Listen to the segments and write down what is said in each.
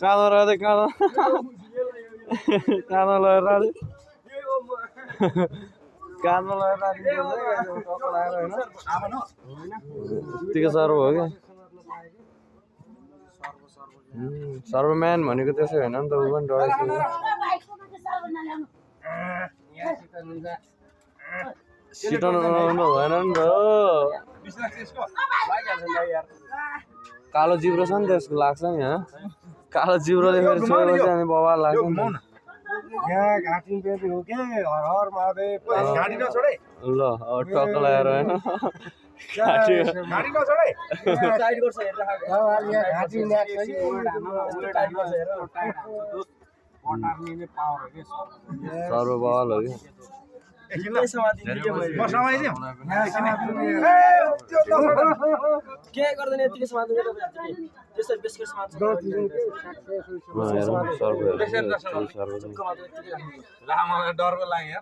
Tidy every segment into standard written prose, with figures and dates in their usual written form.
काँधो रहँदै काँधो काँधो लगेर राख्दै काँधो लगेर राख्दै यत्तिको सर्व हो क्या सर्वम्यान भनेको त्यसै होइन नि त ऊ पनि डराइसक्यो सिटाउनु भएन नि त कालो जिब्रो छ नि त्यसको लाग्छ नि होइन कालो जिब्रोले फेरि छोएपछि अनि बवाल लाग्छ नि ल अब टक्क लगाएर होइन सर्व बवाल हो कि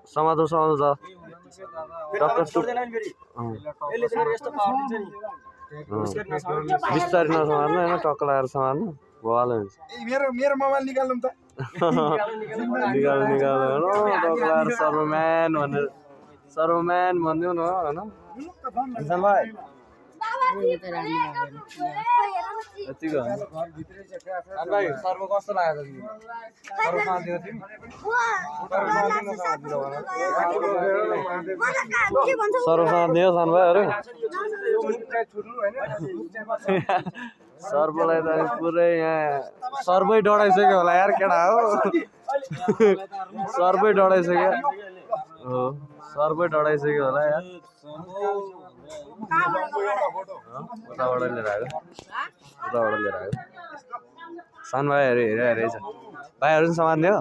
समातो समातो छ बिस्तारै नसमार्नु होइन टक्क लगाएर समार्नु बवाल हुन्छ मेरो मोबाइल निकाल्नु त निकाल्नु टक्क लगाएर सर्वम्यान भनेर सर्वम्यान भनिदिउ न होइन यतिको भाइ सर्व कस्तो लाग्यो सर्वसँग दियो सान भाइहरू सर्वलाई त पुरै यहाँ सर्वै डढाइसक्यो होला यार केटा हो सर्वै डढाइसक्यो हो सर्वै डढाइसक्यो होला यार उताबाट लिएर आएको सान भाइहरू हेरिरहेछ भाइहरू पनि समात्ने हो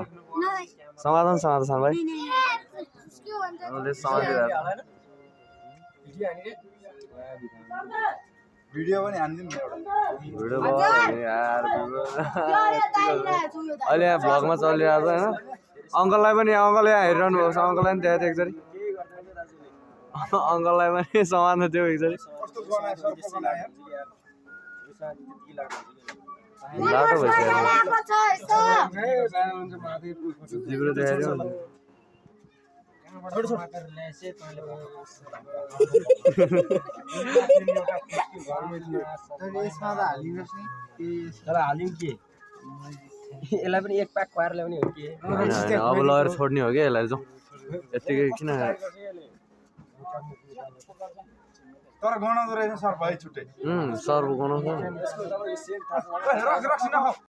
समात सान भाइ भिडियो पनि हानिदिनु भिडियो अहिले यहाँ भ्लगमा चलिरहेको छ होइन अङ्कललाई पनि अङ्कल यहाँ हेरिरहनु भएको छ अङ्कललाई पनि देखाएको थियो एकचोटि अङ्कललाई पनि समात्नु थियो एकचोटि लाटो भइसक्यो जिब्रो देखाइदियो हालिम के यसलाई पनि एक प्याक खुवाएर ल्याउने हो कि अब लगेर छोड्ने हो कि यसलाई जाउँ यत्तिकै किन तर गनाउँदो रहेछ सर भाइ छुट्टै सर्व गनाउँछ